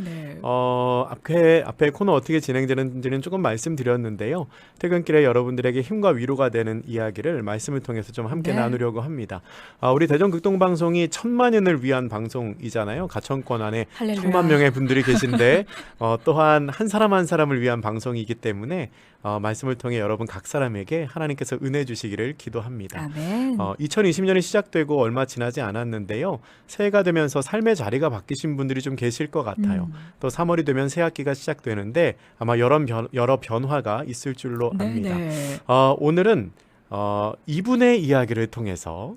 네네. 앞에 코너 어떻게 진행되는지는 조금 말씀드렸는데요. 퇴근길에 여러분들에게 힘과 위로가 되는 이야기를 말씀을 통해서 좀 함께 네. 나누려고 합니다. 우리 대전극동방송이 1,000만인을 위한 방송이잖아요. 가천권 안에 할렐루야. 1,000만 명의 분들이 계신데 또한 한 사람 한 사람을 위한 방송이기 때문에 말씀을 통해 여러분 각 사람에게 하나님께서 은혜 주시기를 기도합니다. 아멘. 2020년이 시작되고 얼마 지나지 않았는데요. 새해가 되면서 삶의 자리가 바뀌신 분들이 좀 계실 것 같아요. 또 3월이 되면 새 학기가 시작되는데 아마 여러 변화가 있을 줄로 압니다. 네네. 오늘은 이분의 이야기를 통해서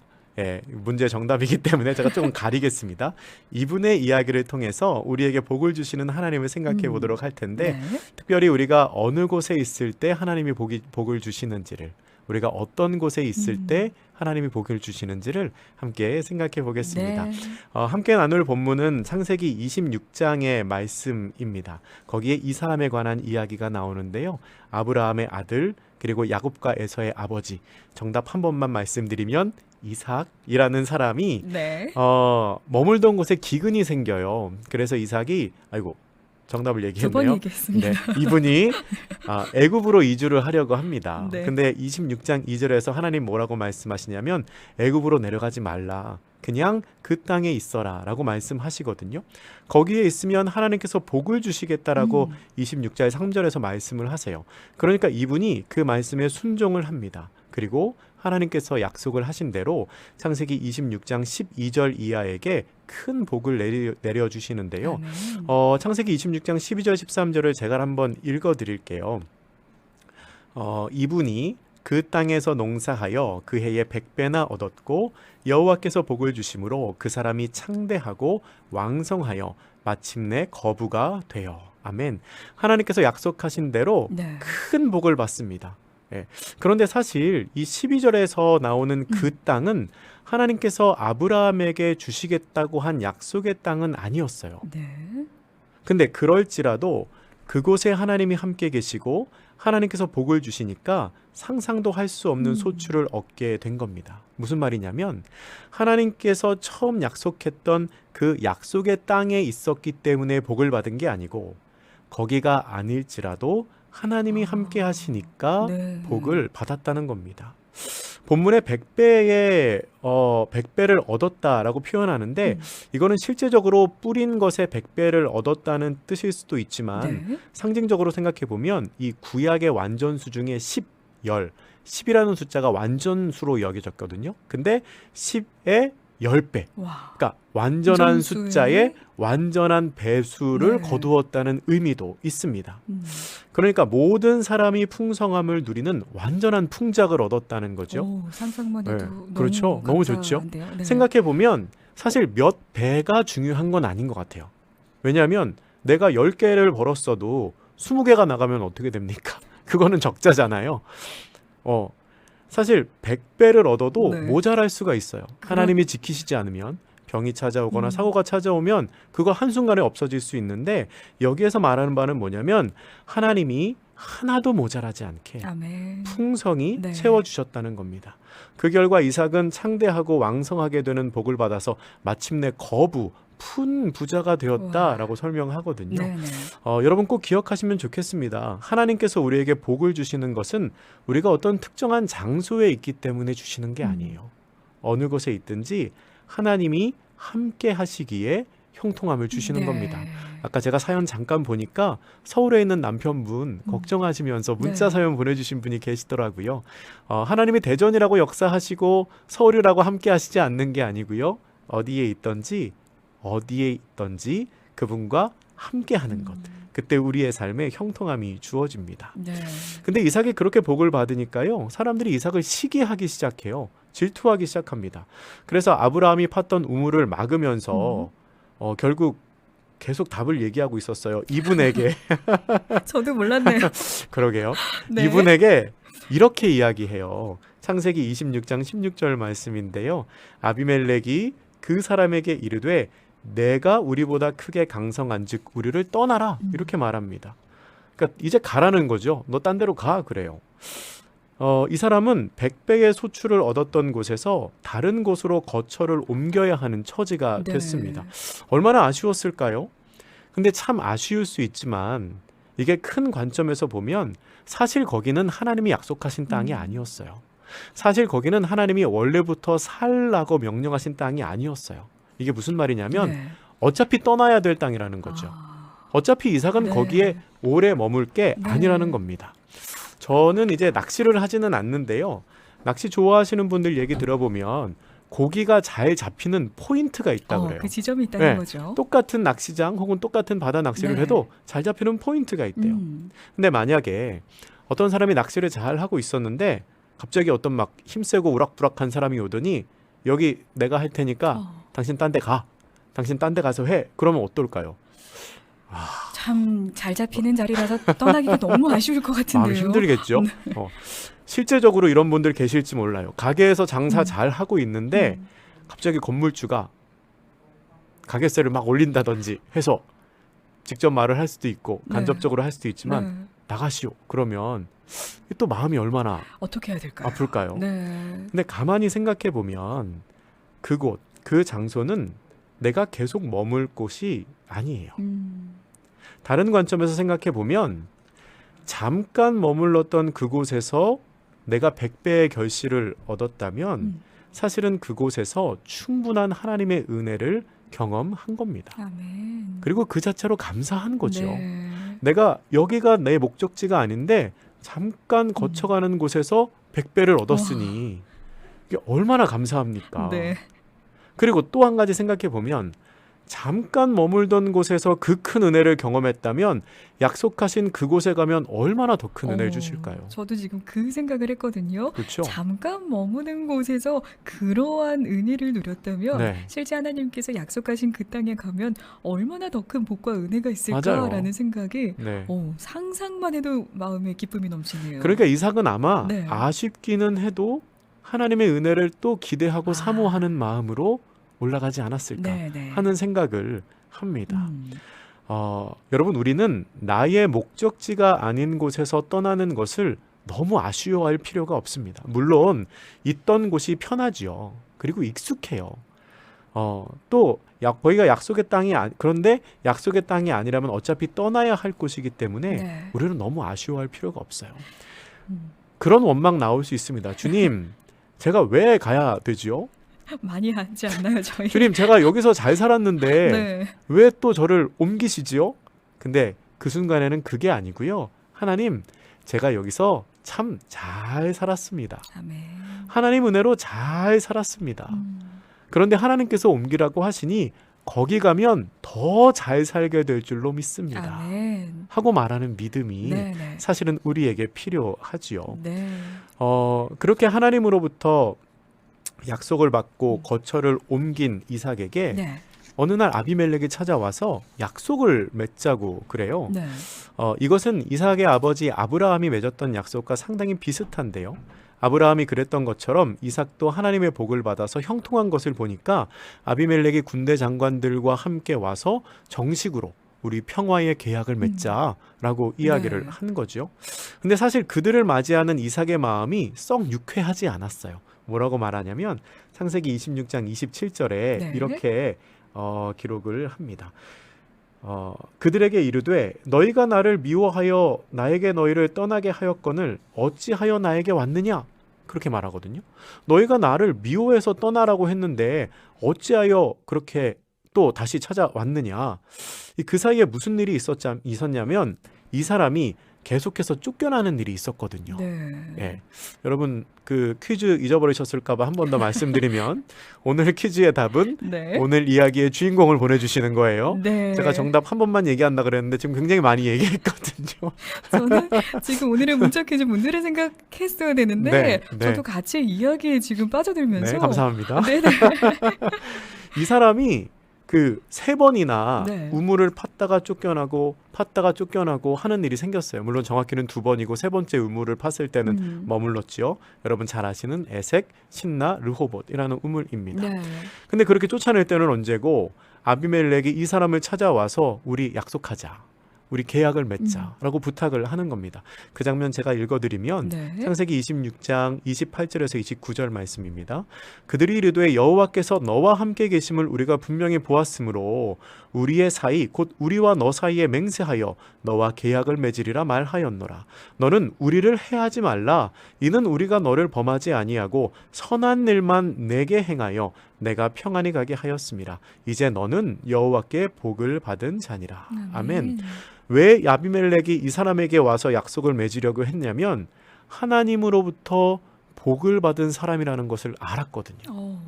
문제 정답이기 때문에 제가 조금 가리겠습니다. 이분의 이야기를 통해서 우리에게 복을 주시는 하나님을 생각해 보도록 할 텐데 네. 특별히 우리가 어느 곳에 있을 때 하나님이 복을 주시는지를 우리가 어떤 곳에 있을 때 하나님이 복을 주시는지를 함께 생각해 보겠습니다. 네. 함께 나눌 본문은 창세기 26장의 말씀입니다. 거기에 이 사람에 관한 이야기가 나오는데요. 아브라함의 아들 그리고 야곱과 에서의 아버지, 정답 한 번만 말씀드리면 이삭이라는 사람이 네. 머물던 곳에 기근이 생겨요. 그래서 이삭이 정답을 두 번 얘기했네요. 얘기했습니다. 이분이 애굽으로 이주를 하려고 합니다. 네. 근데 26장 2절에서 하나님 뭐라고 말씀하시냐면 애굽으로 내려가지 말라. 그냥 그 땅에 있어라 라고 말씀하시거든요. 거기에 있으면 하나님께서 복을 주시겠다라고 26절 3절에서 말씀을 하세요. 그러니까 이분이 그 말씀에 순종을 합니다. 그리고 하나님께서 약속을 하신 대로 창세기 26장 12절 이하에게 큰 복을 내려주시는데요. 아멘. 창세기 26장 12절 13절을 제가 한번 읽어드릴게요. 이분이 그 땅에서 농사하여 그 해에 100배나 얻었고 여호와께서 복을 주심으로 그 사람이 창대하고 왕성하여 마침내 거부가 되어. 아멘. 하나님께서 약속하신 대로 네. 큰 복을 받습니다. 그런데 사실 이 12절에서 나오는 그 땅은 하나님께서 아브라함에게 주시겠다고 한 약속의 땅은 아니었어요. 네. 근데 그럴지라도 그곳에 하나님이 함께 계시고 하나님께서 복을 주시니까 상상도 할 수 없는 소출을 얻게 된 겁니다. 무슨 말이냐면 하나님께서 처음 약속했던 그 약속의 땅에 있었기 때문에 복을 받은 게 아니고 거기가 아닐지라도 하나님이 함께 하시니까 네. 복을 받았다는 겁니다. 본문에 100배를 얻었다라고 표현하는데 이거는 실제적으로 뿌린 것에 100배를 얻었다는 뜻일 수도 있지만 네. 상징적으로 생각해 보면 이 구약의 완전수 중에 10이라는 숫자가 완전수로 여겨졌거든요. 근데 10의 10배. 와. 그러니까 완전한 완전수의 숫자에 완전한 배수를 네. 거두었다는 의미도 있습니다. 음. 그러니까 모든 사람이 풍성함을 누리는 완전한 풍작을 얻었다는 거죠. 오, 상상만 해도 네, 너무 그렇죠. 너무 좋죠. 감사한데요. 네. 생각해 보면 사실 몇 배가 중요한 건 아닌 것 같아요. 왜냐하면 내가 10개를 벌었어도 20개가 나가면 어떻게 됩니까? 그거는 적자잖아요. 사실 100배를 얻어도 네. 모자랄 수가 있어요. 하나님이 지키시지 않으면 병이 찾아오거나 사고가 찾아오면 그거 한순간에 없어질 수 있는데 여기에서 말하는 바는 뭐냐면 하나님이 하나도 모자라지 않게 아멘. 풍성히 네. 채워주셨다는 겁니다. 그 결과 이삭은 창대하고 왕성하게 되는 복을 받아서 마침내 푼 부자가 되었다라고 설명하거든요. 네네. 여러분 꼭 기억하시면 좋겠습니다. 하나님께서 우리에게 복을 주시는 것은 우리가 어떤 특정한 장소에 있기 때문에 주시는 게 아니에요. 어느 곳에 있든지 하나님이 함께 하시기에 형통함을 주시는 네. 겁니다. 아까 제가 사연 잠깐 보니까 서울에 있는 남편분 걱정하시면서 문자 네. 사연 보내주신 분이 계시더라고요. 하나님이 대전이라고 역사하시고 서울이라고 함께 하시지 않는 게 아니고요. 어디에 있든지 그분과 함께 하는 것. 그때 우리의 삶에 형통함이 주어집니다. 네. 근데 이삭이 그렇게 복을 받으니까요. 사람들이 이삭을 시기하기 시작해요. 질투하기 시작합니다. 그래서 아브라함이 팠던 우물을 막으면서 결국 계속 답을 얘기하고 있었어요. 이분에게. 저도 몰랐네요. 그러게요. 네. 이분에게 이렇게 이야기해요. 창세기 26장 16절 말씀인데요. 아비멜렉이 그 사람에게 이르되 내가 우리보다 크게 강성한즉 우리를 떠나라 이렇게 말합니다. 그러니까 이제 가라는 거죠. 너 딴 데로 가 그래요. 이 사람은 100배의 소출을 얻었던 곳에서 다른 곳으로 거처를 옮겨야 하는 처지가 네. 됐습니다. 얼마나 아쉬웠을까요? 근데 참 아쉬울 수 있지만 이게 큰 관점에서 보면 사실 거기는 하나님이 약속하신 땅이 아니었어요. 사실 거기는 하나님이 원래부터 살라고 명령하신 땅이 아니었어요. 이게 무슨 말이냐면 네. 어차피 떠나야 될 땅이라는 거죠. 어차피 이삭은 네. 거기에 오래 머물 게 네. 아니라는 겁니다. 저는 이제 낚시를 하지는 않는데요. 낚시 좋아하시는 분들 얘기 들어보면 고기가 잘 잡히는 포인트가 있다 그래요. 그 지점이 있다는 네. 거죠. 똑같은 낚시장 혹은 똑같은 바다 낚시를 네. 해도 잘 잡히는 포인트가 있대요. 근데 만약에 어떤 사람이 낚시를 잘 하고 있었는데 갑자기 어떤 막 힘세고 우락부락한 사람이 오더니 여기 내가 할 테니까 당신 딴 데 가. 당신 딴 데 가서 해. 그러면 어떨까요? 참 잘 잡히는 자리라서 떠나기가 너무 아쉬울 것 같은데요. 마음이 힘들겠죠. 실제적으로 이런 분들 계실지 몰라요. 가게에서 장사 잘 하고 있는데 갑자기 건물주가 가게세를 막 올린다든지 해서 직접 말을 할 수도 있고 간접적으로 할 수도 있지만 네. 나가시오. 그러면 또 마음이 얼마나 어떻게 해야 될까요? 아플까요? 네. 근데 가만히 생각해 보면 그곳, 그 장소는 내가 계속 머물 곳이 아니에요. 다른 관점에서 생각해 보면 잠깐 머물렀던 그곳에서 내가 100배의 결실을 얻었다면 사실은 그곳에서 충분한 하나님의 은혜를 경험한 겁니다. 아멘. 그리고 그 자체로 감사한 거죠. 네. 내가 여기가 내 목적지가 아닌데 잠깐 거쳐가는 곳에서 100배를 얻었으니 이게 얼마나 감사합니까? 네. 그리고 또 한 가지 생각해 보면 잠깐 머물던 곳에서 그 큰 은혜를 경험했다면 약속하신 그곳에 가면 얼마나 더 큰 은혜를 주실까요? 저도 지금 그 생각을 했거든요. 그렇죠? 잠깐 머무는 곳에서 그러한 은혜를 누렸다면 네. 실제 하나님께서 약속하신 그 땅에 가면 얼마나 더 큰 복과 은혜가 있을까라는 맞아요. 생각이 네. 상상만 해도 마음에 기쁨이 넘치네요. 그러니까 이삭은 아마 네. 아쉽기는 해도 하나님의 은혜를 또 기대하고 사모하는 마음으로 올라가지 않았을까 네. 하는 생각을 합니다. 여러분 우리는 나의 목적지가 아닌 곳에서 떠나는 것을 너무 아쉬워할 필요가 없습니다. 물론 있던 곳이 편하지요. 그리고 익숙해요. 또 거기가 약속의 땅이 그런데 약속의 땅이 아니라면 어차피 떠나야 할 곳이기 때문에 네. 우리는 너무 아쉬워할 필요가 없어요. 그런 원망 나올 수 있습니다. 주님, 제가 왜 가야 되지요? 많이 하지 않나요, 저희? 주님, 제가 여기서 잘 살았는데 네. 왜 또 저를 옮기시지요? 근데 그 순간에는 그게 아니고요. 하나님, 제가 여기서 참 잘 살았습니다. 아멘. 하나님 은혜로 잘 살았습니다. 그런데 하나님께서 옮기라고 하시니 거기 가면 더 잘 살게 될 줄로 믿습니다. 아멘. 하고 말하는 믿음이 네. 사실은 우리에게 필요하지요. 네. 그렇게 하나님으로부터 약속을 받고 거처를 옮긴 이삭에게 네. 어느 날 아비멜렉이 찾아와서 약속을 맺자고 그래요. 네. 이것은 이삭의 아버지 아브라함이 맺었던 약속과 상당히 비슷한데요. 아브라함이 그랬던 것처럼 이삭도 하나님의 복을 받아서 형통한 것을 보니까 아비멜렉이 군대 장관들과 함께 와서 정식으로 우리 평화의 계약을 맺자라고 이야기를 한 거죠. 근데 사실 그들을 맞이하는 이삭의 마음이 썩 유쾌하지 않았어요. 뭐라고 말하냐면 창세기 26장 27절에 이렇게 기록을 합니다. 그들에게 이르되 너희가 나를 미워하여 나에게 너희를 떠나게 하였거늘 어찌하여 나에게 왔느냐? 그렇게 말하거든요. 너희가 나를 미워해서 떠나라고 했는데 어찌하여 그렇게 또 다시 찾아왔느냐? 그 사이에 무슨 일이 있었냐면 이 사람이 계속해서 쫓겨나는 일이 있었거든요. 네. 여러분 그 퀴즈 잊어버리셨을까 봐 한 번 더 말씀드리면 오늘 퀴즈의 답은 오늘 이야기의 주인공을 보내주시는 거예요. 제가 정답 한 번만 얘기한다 그랬는데 지금 굉장히 많이 얘기했거든요. 저는 지금 오늘의 문자 퀴즈 문제를 생각했어야 되는데 저도 같이 이야기에 지금 빠져들면서 네, 감사합니다. 네네. 이 사람이 그 3번이나 우물을 팠다가 쫓겨나고 하는 일이 생겼어요. 물론 정확히는 2번이고 3번째 우물을 팠을 때는 머물렀지요. 여러분 잘 아시는 에색, 신나, 르호봇이라는 우물입니다. 근데 그렇게 쫓아낼 때는 언제고 아비멜렉이 이 사람을 찾아와서 우리 약속하자. 우리 계약을 맺자라고 부탁을 하는 겁니다. 그 장면 제가 읽어드리면 네. 창세기 26장 28절에서 29절 말씀입니다. 그들이 이르되 여호와께서 너와 함께 계심을 우리가 분명히 보았으므로 우리의 사이 곧 우리와 너 사이에 맹세하여 너와 계약을 맺으리라 말하였노라. 너는 우리를 해하지 말라. 이는 우리가 너를 범하지 아니하고 선한 일만 내게 행하여 내가 평안히 가게 하였음이라. 이제 너는 여호와께 복을 받은 자니라. 아멘. 왜 아비멜렉이 이 사람에게 와서 약속을 맺으려고 했냐면 하나님으로부터 복을 받은 사람이라는 것을 알았거든요.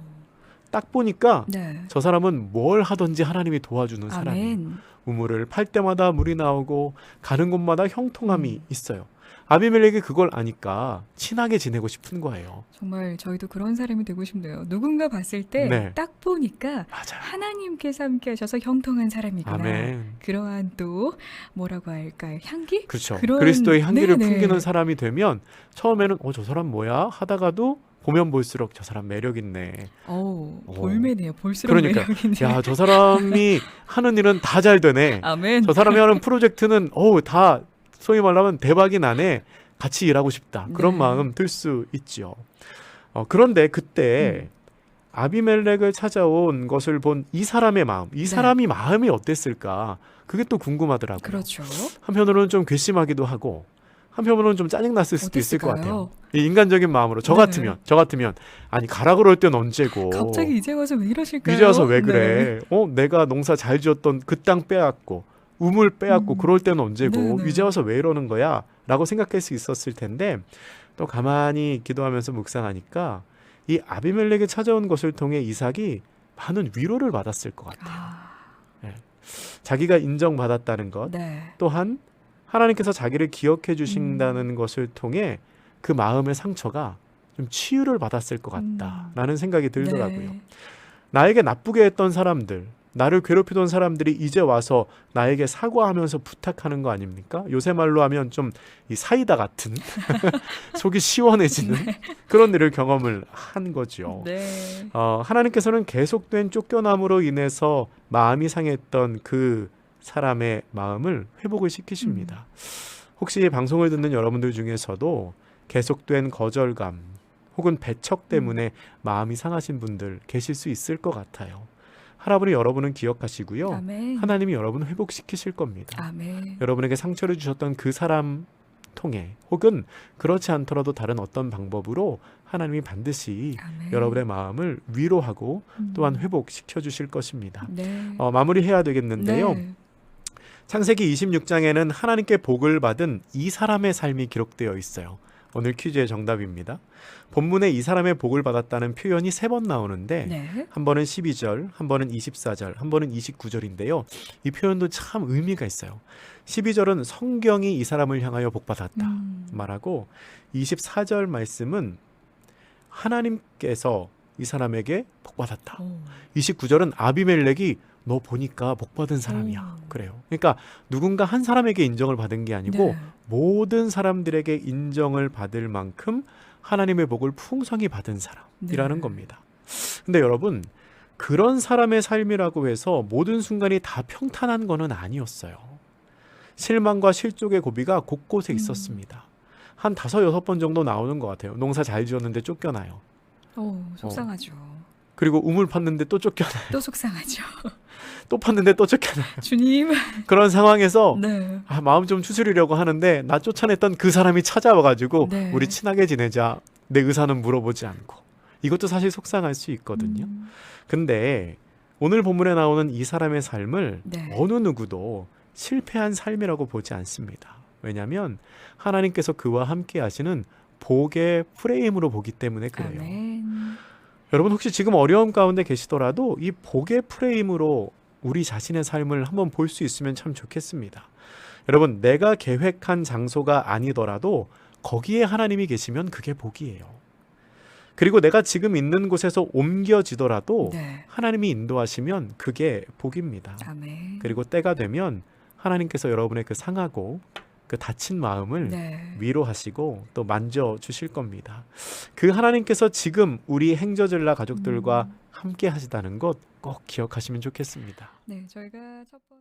딱 보니까 네. 저 사람은 뭘 하든지 하나님이 도와주는 사람이에요. 아멘. 우물을 팔 때마다 물이 나오고 가는 곳마다 형통함이 있어요. 아비멜렉이 그걸 아니까 친하게 지내고 싶은 거예요. 정말 저희도 그런 사람이 되고 싶네요. 누군가 봤을 때 딱 보니까 맞아요. 하나님께서 함께 하셔서 형통한 사람이구나. 아멘. 그러한 또 뭐라고 할까요? 향기? 그렇죠. 그런- 그리스도의 향기를 네네. 풍기는 사람이 되면 처음에는 저 사람 뭐야? 하다가도 보면 볼수록 저 사람 매력 있네. 볼매네요. 볼수록 그러니까 매력이네. 야, 저 사람이 하는 일은 다 잘 되네. 아멘. 저 사람이 하는 프로젝트는 다 소위 말하면 대박이 나네. 같이 일하고 싶다. 그런 네. 마음 들 수 있죠. 그런데 그때 아비멜렉을 찾아온 것을 본 이 사람의 마음, 이 사람이 마음이 어땠을까? 그게 또 궁금하더라고요. 그렇죠. 한편으로는 좀 괘씸하기도 하고 한편으로는 좀 짜증났을 수도 있을 것 같아요. 어땠을까요? 이 인간적인 마음으로 저 네. 같으면 아니 가라 그럴 땐 언제고 갑자기 이제 와서 왜 이러실까요? 이제 와서 왜 그래? 네. 내가 농사 잘 지었던 그 땅 빼앗고 우물 빼앗고 그럴 때는 언제고 네네. 이제 와서 왜 이러는 거야? 라고 생각할 수 있었을 텐데 또 가만히 기도하면서 묵상하니까 이 아비멜렉이 찾아온 것을 통해 이삭이 많은 위로를 받았을 것 같아요. 자기가 인정받았다는 것, 네. 또한 하나님께서 자기를 기억해 주신다는 것을 통해 그 마음의 상처가 좀 치유를 받았을 것 같다라는 생각이 들더라고요. 네. 나에게 나쁘게 했던 사람들, 나를 괴롭히던 사람들이 이제 와서 나에게 사과하면서 부탁하는 거 아닙니까? 요새 말로 하면 좀 이 사이다 같은 속이 시원해지는 그런 일을 경험을 한 거죠. 네. 하나님께서는 계속된 쫓겨남으로 인해서 마음이 상했던 그 사람의 마음을 회복을 시키십니다. 혹시 방송을 듣는 여러분들 중에서도 계속된 거절감 혹은 배척 때문에 마음이 상하신 분들 계실 수 있을 것 같아요. 하나님이 여러분은 기억하시고요. 아멘. 하나님이 여러분을 회복시키실 겁니다. 아멘. 여러분에게 상처를 주셨던 그 사람 통해 혹은 그렇지 않더라도 다른 어떤 방법으로 하나님이 반드시 아멘. 여러분의 마음을 위로하고 또한 회복시켜 주실 것입니다. 네. 마무리해야 되겠는데요. 네. 창세기 26장에는 하나님께 복을 받은 이 사람의 삶이 기록되어 있어요. 오늘 퀴즈의 정답입니다. 본문에 이 사람의 복을 받았다는 표현이 3번 나오는데 네. 한 번은 12절, 한 번은 24절, 한 번은 29절인데요. 이 표현도 참 의미가 있어요. 12절은 성경이 이 사람을 향하여 복받았다 말하고 24절 말씀은 하나님께서 이 사람에게 복받았다. 29절은 아비멜렉이 너 보니까 복받은 사람이야. 그래요. 그러니까 누군가 한 사람에게 인정을 받은 게 아니고 네. 모든 사람들에게 인정을 받을 만큼 하나님의 복을 풍성히 받은 사람이라는 네. 겁니다. 근데 여러분 그런 사람의 삶이라고 해서 모든 순간이 다 평탄한 거는 아니었어요. 실망과 실족의 고비가 곳곳에 있었습니다. 한 5-6번 정도 나오는 것 같아요. 농사 잘 지었는데 쫓겨나요. 속상하죠. 그리고 우물 팠는데 또 쫓겨나요. 또 속상하죠. 또 팠는데 또 쫓겨나요. 주님. 그런 상황에서 네. 마음 좀 추스리려고 하는데 나 쫓아냈던 그 사람이 찾아와가지고 네. 우리 친하게 지내자. 내 의사는 물어보지 않고. 이것도 사실 속상할 수 있거든요. 근데 오늘 본문에 나오는 이 사람의 삶을 네. 어느 누구도 실패한 삶이라고 보지 않습니다. 왜냐하면 하나님께서 그와 함께 하시는 복의 프레임으로 보기 때문에 그래요. 아멘. 여러분 혹시 지금 어려움 가운데 계시더라도 이 복의 프레임으로 우리 자신의 삶을 한번 볼 수 있으면 참 좋겠습니다. 여러분 내가 계획한 장소가 아니더라도 거기에 하나님이 계시면 그게 복이에요. 그리고 내가 지금 있는 곳에서 옮겨지더라도 네. 하나님이 인도하시면 그게 복입니다. 아멘. 그리고 때가 되면 하나님께서 여러분의 그 상하고 그 다친 마음을 네. 위로하시고 또 만져주실 겁니다. 그 하나님께서 지금 우리 행저젤라 가족들과 함께 하시다는 것 꼭 기억하시면 좋겠습니다. 네, 저희가 첫 번째